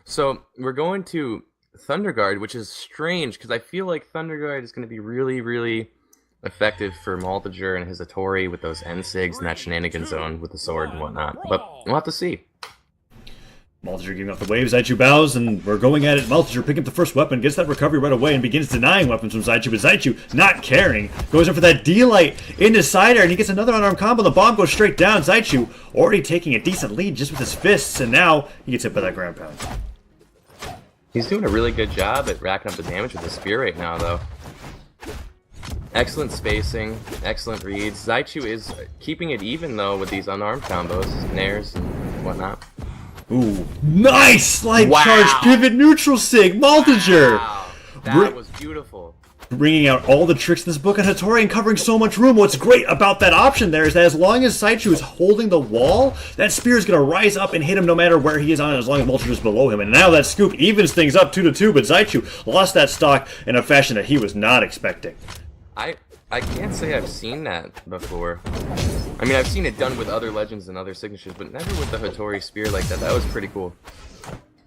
So we're going to Thunderguard, which is strange because I feel like Thunderguard is going to be really, really effective for Maltager and his Hattori with those N-Sigs and that shenanigan zone with the sword and whatnot. But we'll have to see. Maltager giving off the waves, Zychuu bows, and we're going at it. Maltager picking up the first weapon, gets that recovery right away, and begins denying weapons from Zychuu, but Zychuu, not caring, goes in for that D-Light into side air, and he gets another unarmed combo. The bomb goes straight down. Zychuu already taking a decent lead just with his fists, and now he gets hit by that ground pound. He's doing a really good job at racking up the damage with the spear right now, though. Excellent spacing, excellent reads. Zychuu is keeping it even, though, with these unarmed combos, nairs, and whatnot. Ooh, nice slide charge, pivot, neutral sig, Maltager! Wow. That was beautiful. Bringing out all the tricks in this book on Hattori and covering so much room. What's great about that option there is that as long as Zychuu is holding the wall, that spear is going to rise up and hit him no matter where he is on it, as long as Maltager is below him. And now that scoop evens things up 2-2, but Zychuu lost that stock in a fashion that he was not expecting. I can't say I've seen that before. I mean, I've seen it done with other legends and other signatures, but never with the Hattori spear like that. That was pretty cool.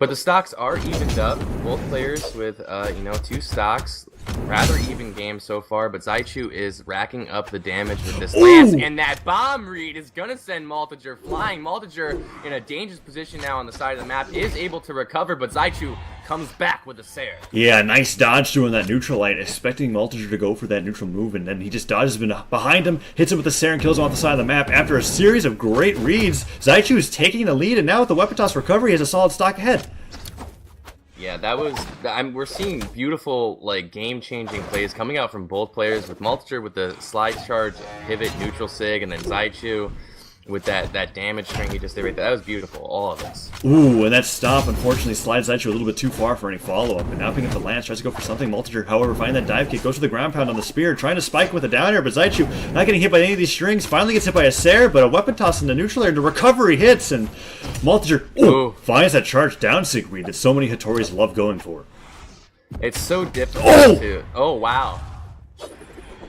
But the stocks are evened up. Both players with, you know, 2 stocks. Rather even game so far, but Zychuu is racking up the damage with this lance, and that bomb read is gonna send Maltager flying. Maltager in a dangerous position now on the side of the map, is able to recover, but Zychuu comes back with a Sair. Yeah, nice dodge doing that neutral light, expecting Maltager to go for that neutral move, and then he just dodges behind him, hits him with the Sair, and kills him off the side of the map. After a series of great reads, Zychuu is taking the lead, and now with the weapon toss recovery, he has a solid stock ahead. Yeah, that was. We're seeing beautiful, like, game-changing plays coming out from both players. With Maltager with the slide charge, pivot, neutral sig, and then Zychuu with that damage string he just did right there. That was beautiful, all of this. Ooh, and that stop unfortunately slides Zychuu a little bit too far for any follow-up. And now picking up the lance, tries to go for something. Maltager, however, finding that dive kick, goes for the ground pound on the spear, trying to spike with a down air, but Zychuu not getting hit by any of these strings. Finally gets hit by a Sair, but a weapon toss in the neutral air, and the recovery hits, and Maltager finds that charge down sig read that so many Hattoris love going for. It's so difficult too. Oh, wow.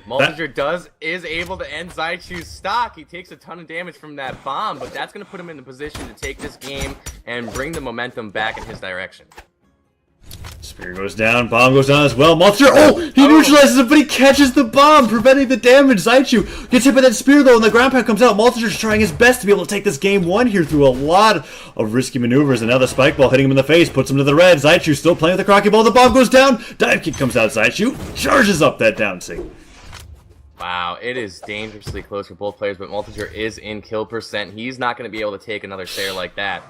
Maltager is able to end Zychuu's stock. He takes a ton of damage from that bomb, but that's going to put him in the position to take this game and bring the momentum back in his direction. Spear goes down, bomb goes down as well. Maltager, he neutralizes it, but he catches the bomb, preventing the damage. Zychuu gets hit by that spear, though, and the ground pound comes out. Maltager's trying his best to be able to take this game 1 here through a lot of risky maneuvers, and now the spike ball hitting him in the face puts him to the red. Zychuu still playing with the crocky ball. The bomb goes down, dive kick comes out. Zychuu charges up that down sig. Wow, it is dangerously close for both players, but Maltager is in kill percent. He's not going to be able to take another Sair like that.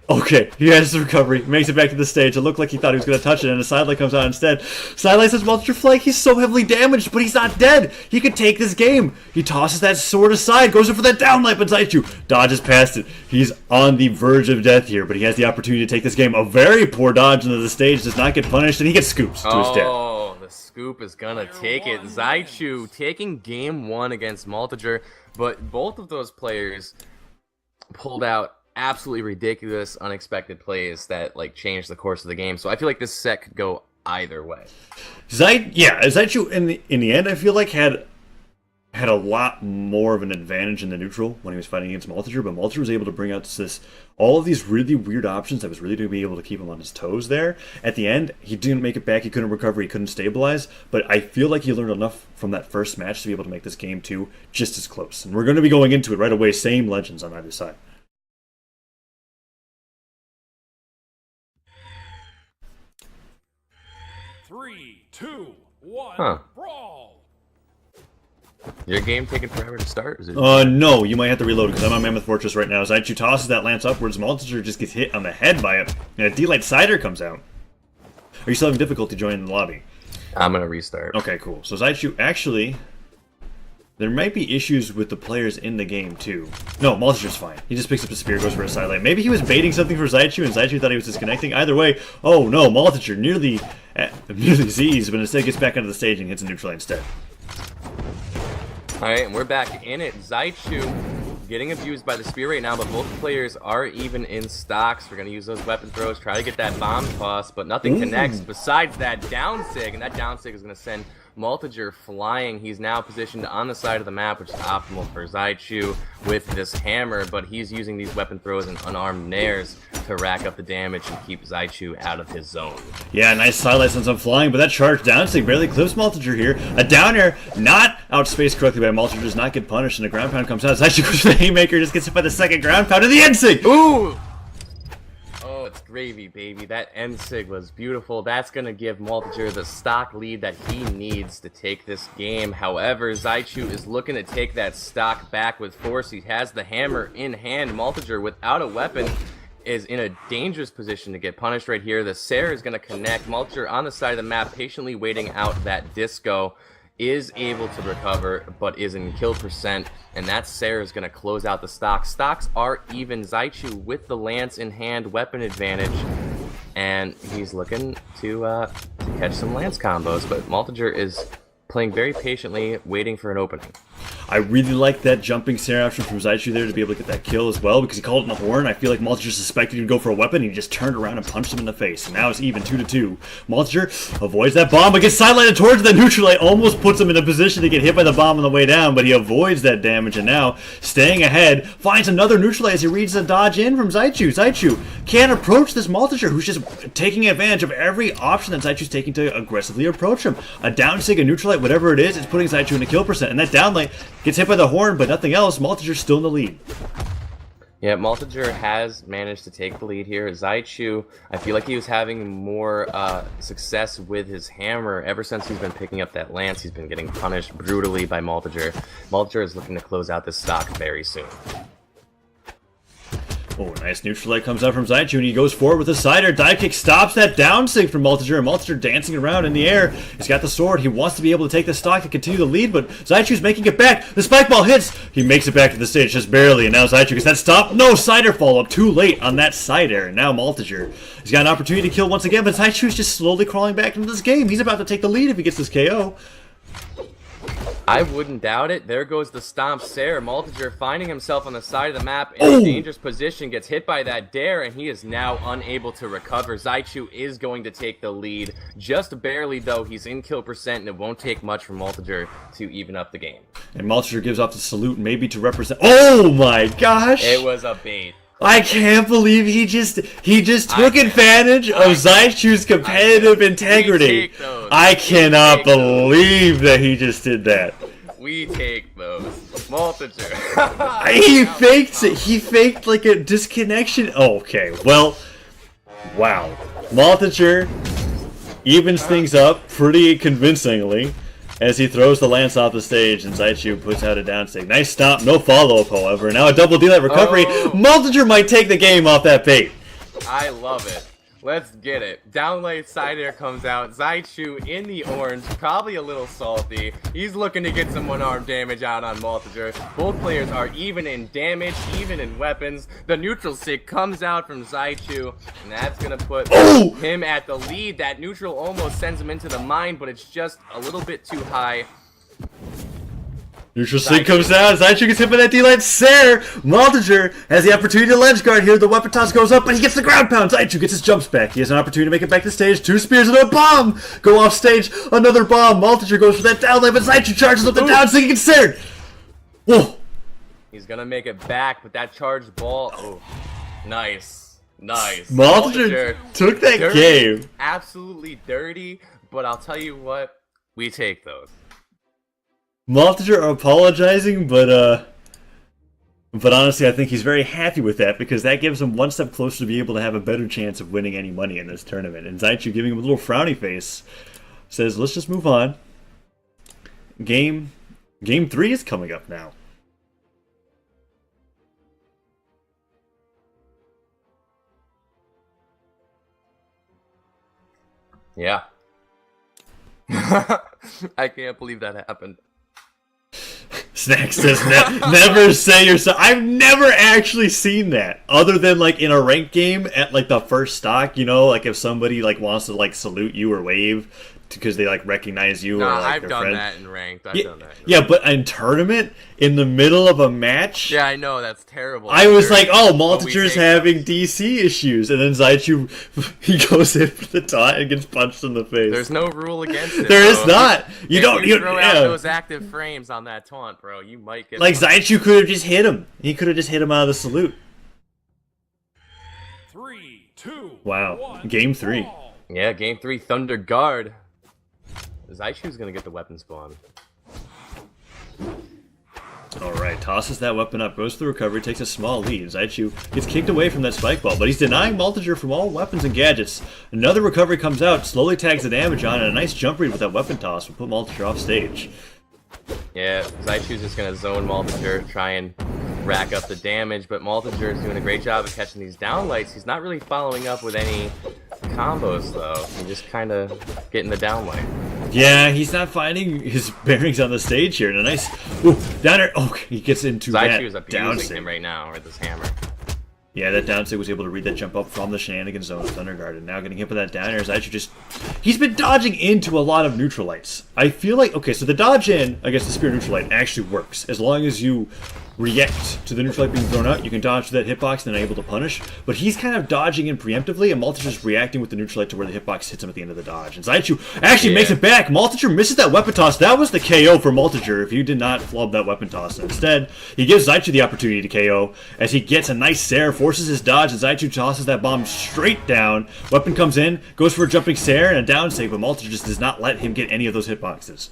Okay, he has his recovery, makes it back to the stage. It looked like he thought he was going to touch it, and a sidelight comes out instead. Sidelight says Maltager flank, he's so heavily damaged, but he's not dead. He could take this game. He tosses that sword aside, goes in for that downlight, but Zychuu dodges past it. He's on the verge of death here, but he has the opportunity to take this game. A very poor dodge into the stage, does not get punished, and he gets scoops to his death. Oh, the scoop is going to take it. Zychuu taking game 1 against Maltager, but both of those players pulled out absolutely ridiculous, unexpected plays that like changed the course of the game. So I feel like this set could go either way. Zychuu in the end, I feel like had a lot more of an advantage in the neutral when he was fighting against Maltager, but Maltager was able to bring out all of these really weird options that was really to be able to keep him on his toes there. At the end, he didn't make it back, he couldn't recover, he couldn't stabilize, but I feel like he learned enough from that first match to be able to make this game 2 just as close. And we're going to be going into it right away, same legends on either side. Three, two, one, brawl! Your game taking forever to start? Is it? No, you might have to reload because I'm on Mammoth Fortress right now. Zychuu tosses that lance upwards, Maltager just gets hit on the head by it, and a D-Light Cider comes out. Are you still having difficulty joining the lobby? I'm going to restart. Okay, cool. So Zychuu actually... There might be issues with the players in the game, too. No, Maltager's fine. He just picks up a spear, goes for a sidelight. Maybe he was baiting something for Zychuu, and Zychuu thought he was disconnecting. Either way, oh no, Maltager nearly Z's, but instead gets back onto the stage and hits a neutral instead. Alright, and we're back in it. Zychuu getting abused by the spear right now, but both players are even in stocks. We're going to use those weapon throws, try to get that bomb toss, but nothing connects besides that down sig, and that down sig is going to send Maltager flying. He's now positioned on the side of the map, which is optimal for Zychuu with this hammer, but he's using these weapon throws and unarmed nairs to rack up the damage and keep Zychuu out of his zone. Yeah, nice sidelight since I'm flying, but that charge down stick barely clips Maltager here. A down air, not outspaced correctly by Maltager, does not get punished, and a ground pound comes out. Zychuu goes for the haymaker, just gets hit by the second ground pound, and the end sig! Ooh! Oh, it's gravy, baby. That end sig was beautiful. That's going to give Maltager the stock lead that he needs to take this game. However, Zychuu is looking to take that stock back with force. He has the hammer in hand. Maltager, without a weapon, is in a dangerous position to get punished right here. The Sarah is going to connect. Maltager on the side of the map, patiently waiting out that disco. Is able to recover, but is in kill percent, and that Sarah is going to close out the stock. Stocks are even. Zychuu with the lance in hand, weapon advantage, and he's looking to catch some lance combos, but Maltager is playing very patiently, waiting for an opening. I really like that jumping Sarah option from Zychuu there to be able to get that kill as well, because he called it in the horn. I feel like Maltager suspected he'd go for a weapon, and he just turned around and punched him in the face. And now it's even 2-2. Maltager avoids that bomb, but gets sidelighted towards the neutral light, almost puts him in a position to get hit by the bomb on the way down, but he avoids that damage, and now, staying ahead, finds another neutral light as he reads the dodge in from Zychuu. Zychuu can't approach this Maltager, who's just taking advantage of every option that Zychuu's taking to aggressively approach him. A down sig, a neutral light, whatever it is, it's putting Zychuu in a kill percent, and that down light gets hit by the horn, but nothing else. Maltager's still in the lead. Yeah, Maltager has managed to take the lead here. Zychuu, I feel like he was having more success with his hammer. Ever since he's been picking up that lance, he's been getting punished brutally by Maltager. Maltager is looking to close out this stock very soon. Oh, nice neutral light comes out from Zychuu, and he goes forward with a side air. Dive kick stops that down sig from Maltager, and Maltager dancing around in the air. He's got the sword. He wants to be able to take the stock and continue the lead, but Zychuu's making it back. The spike ball hits. He makes it back to the stage just barely, and now Zychuu gets that stop. No, side air follow-up. Too late on that side air, and now Maltager. He's got an opportunity to kill once again, but Zychuu's just slowly crawling back into this game. He's about to take the lead if he gets this KO. I wouldn't doubt it. There goes the stomp Sarah. Maltager finding himself on the side of the map in a dangerous position, gets hit by that dare, and he is now unable to recover. Zychuu is going to take the lead. Just barely, though. He's in kill percent, and it won't take much for Maltager to even up the game. And Maltager gives off the salute, maybe to represent... Oh my gosh! It was a bait. I can't believe he just took advantage of Zychuu's competitive integrity. I cannot believe that he just did that. We take those. Maltager. He faked it. He faked like a disconnection. Oh, okay. Well, wow. Maltager evens things up pretty convincingly as he throws the lance off the stage, and Zychuu puts out a down stick. Nice stomp, no follow-up, however. Now a double D-light recovery. Oh. Maltager might take the game off that bait. I love it. Let's get it. Downlight side air comes out. Zychuu in the orange, probably a little salty. He's looking to get some one-arm damage out on Maltager. Both players are even in damage, even in weapons. The neutral stick comes out from Zychuu, and that's going to put him at the lead. That neutral almost sends him into the mine, but it's just a little bit too high. Neutral stick comes down. Zychuu gets hit by that D-light. Sarah Maltager has the opportunity to ledge guard here. The weapon toss goes up, but he gets the ground pound. Zychuu gets his jumps back. He has an opportunity to make it back to stage. Two spears and a bomb go off stage. Another bomb. Maltager goes for that down line, but Zychuu charges up the down stick and gets Sarah. Whoa. He's going to make it back, but that charged ball. Oh, nice. Nice. Maltager took that dirty, game. Absolutely dirty, but I'll tell you what, we take those. Maltager apologizing, but honestly, I think he's very happy with that because that gives him one step closer to be able to have a better chance of winning any money in this tournament. And Zychuu, giving him a little frowny face, says, "Let's just move on." Game 3 is coming up now. Yeah. I can't believe that happened. Snack says, never say yourself. I've never actually seen that, other than like in a ranked game at like the first stock. You know, like if somebody like wants to like salute you or wave because they like recognize you Nah, or like I've their done friend. that in ranked. I've Yeah, done that. yeah, but in tournament, in the middle of a match, Yeah, I know that's terrible. I was like, oh, But we Maltager's take having DC issues, and then Zychuu, he goes in for the taunt and gets punched in the face. There's no rule against it. There bro. is not. You If don't. You You, throw yeah. out those active frames on that taunt, bro. You might get Like punched. Zychuu could have just hit him. He could have just hit him out of the salute. 3, 2, Wow. 1, Game 3. brawl. Yeah, game 3, Thunder Guard. Zychuu's gonna get the weapon spawn. Alright, tosses that weapon up, goes to the recovery, takes a small lead. Zychuu gets kicked away from that spike ball, but he's denying Maltager from all weapons and gadgets. Another recovery comes out, slowly tags the damage on, and a nice jump read with that weapon toss will put Maltager off stage. Yeah, Zychuu's just gonna zone Maltager, try and rack up the damage, but Maltager is doing a great job of catching these downlights. He's not really following up with any combos though. He's just kind of getting the downlight. Yeah, he's not finding his bearings on the stage here. And a nice ooh, down air. Oh, he gets into Zychuu's that down abusing him sig. right now with this hammer. Yeah, that down sig was able to read that jump up from the shenanigans zone of Thunderguard, and now getting hit with that down air. Zychuu just he's been dodging into a lot of neutral lights. I feel like okay, so the dodge in against the spear neutral light actually works as long as you react to the neutral light being thrown out. You can dodge to that hitbox and then able to punish. But he's kind of dodging in preemptively, and Maltager's reacting with the neutral light to where the hitbox hits him at the end of the dodge. And Zychuu actually makes it back. Maltager misses that weapon toss. That was the KO for Maltager if you did not flub that weapon toss. And instead, he gives Zychuu the opportunity to KO as he gets a nice Sair, forces his dodge, and Zychuu tosses that bomb straight down. Weapon comes in, goes for a jumping Sair and a down save, but Maltager just does not let him get any of those hitboxes.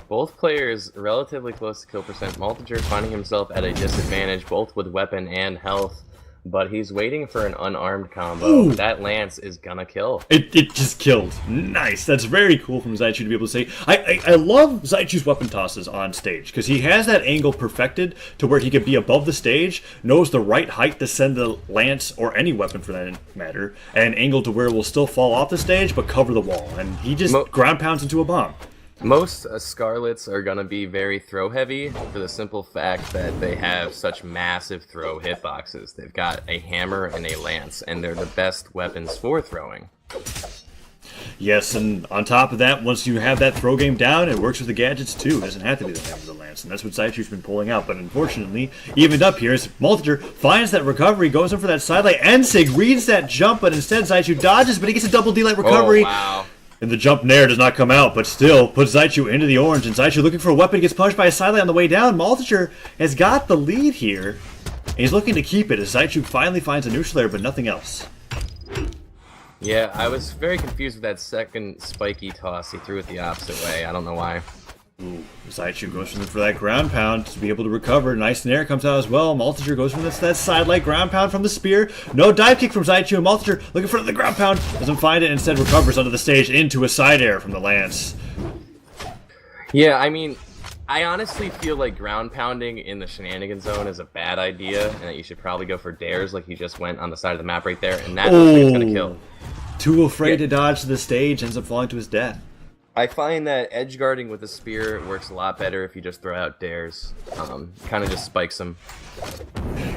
Both players relatively close to kill percent. Maltager finding himself at a disadvantage, both with weapon and health, but he's waiting for an unarmed combo. Ooh. That lance is gonna kill. It just killed. Nice. That's very cool from Zychuu to be able to say. I love Zychuu's weapon tosses on stage because he has that angle perfected to where he could be above the stage, knows the right height to send the lance or any weapon for that matter, and angle to where it will still fall off the stage but cover the wall. And he just ground pounds into a bomb. Most Scarlets are gonna be very throw heavy for the simple fact that they have such massive throw hitboxes. They've got a hammer and a lance, and they're the best weapons for throwing. Yes, and on top of that, once you have that throw game down, it works with the gadgets too. It doesn't have to be the hammer or the lance, and that's what Zychuu's been pulling out. But unfortunately, evened up here as Maltager finds that recovery, goes in for that sidelight, and Sig reads that jump, but instead Zychuu dodges, but he gets a double D-light recovery. Oh, wow. And the jump nair does not come out, but still puts Zychuu into the orange. And Zychuu looking for a weapon, gets punched by a sidelight on the way down. Maltager has got the lead here. And he's looking to keep it as Zychuu finally finds a neutral layer, but nothing else. Yeah, I was very confused with that second spiky toss. He threw it the opposite way. I don't know why. Ooh, Zychuu goes for that ground pound to be able to recover. Nice nair comes out as well. Maltager goes for that sidelight ground pound from the spear. No dive kick from Zychuu. And Maltager looking for the ground pound. Doesn't find it. Instead recovers onto the stage into a side air from the lance. Yeah, I mean, I honestly feel like ground pounding in the shenanigans zone is a bad idea, and that you should probably go for dares like he just went on the side of the map right there, and that's what he's gonna kill. Too afraid to dodge to the stage, ends up falling to his death. I find that edge guarding with a spear works a lot better if you just throw out dares. Kind of just spikes him.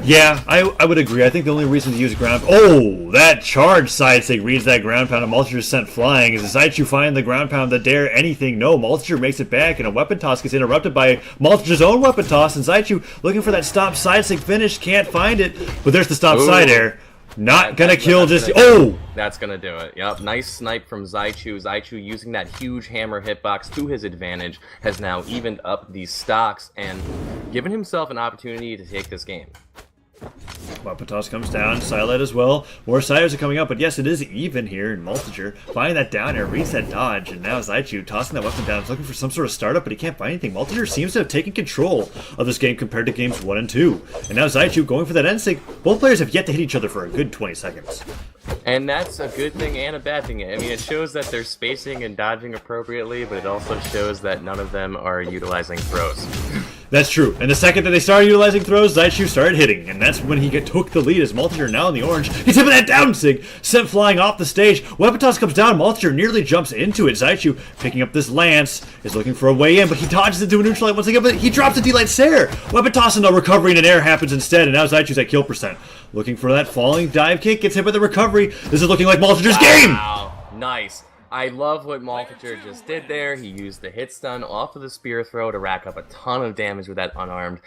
Yeah, I would agree. I think the only reason to use ground... Oh, that charge side sig reads that ground pound and Maltager is sent flying. As Zychuu find the ground pound, the dare, anything. No, Maltager makes it back and a weapon toss gets interrupted by Maltager's own weapon toss. And Zychuu looking for that stop side sig finish, can't find it. But there's the stop side air. Not gonna kill just... Oh! That's gonna do it. Yep, nice snipe from Zychuu. Zychuu using that huge hammer hitbox to his advantage has now evened up these stocks and given himself an opportunity to take this game. Weapon toss comes down, Scarlet as well. More Sires are coming up, but yes, it is even here in Maltager. Finding that down air, reads that dodge, and now Zychuu tossing that weapon down. He's looking for some sort of startup, but he can't find anything. Maltager seems to have taken control of this game compared to games 1 and 2. And now Zychuu going for that end sig. Both players have yet to hit each other for a good 20 seconds. And that's a good thing and a bad thing. I mean, it shows that they're spacing and dodging appropriately, but it also shows that none of them are utilizing throws. That's true. And the second that they started utilizing throws, Zychuu started hitting. And that's when he took the lead as Maltager now in the orange. He's hit with that down sig, sent flying off the stage. Weapon toss comes down, Maltager nearly jumps into it. Zychuu picking up this lance, is looking for a way in, but he dodges into a neutral light once again, but he drops a D-light Sair. Weapon toss and a recovery and an air happens instead, and now Zychoo's at kill percent. Looking for that falling dive kick, gets hit by the recovery. This is looking like Maltager's game! Wow, nice. I love what Maltager just did there. He used the hit stun off of the spear throw to rack up a ton of damage with that unarmed.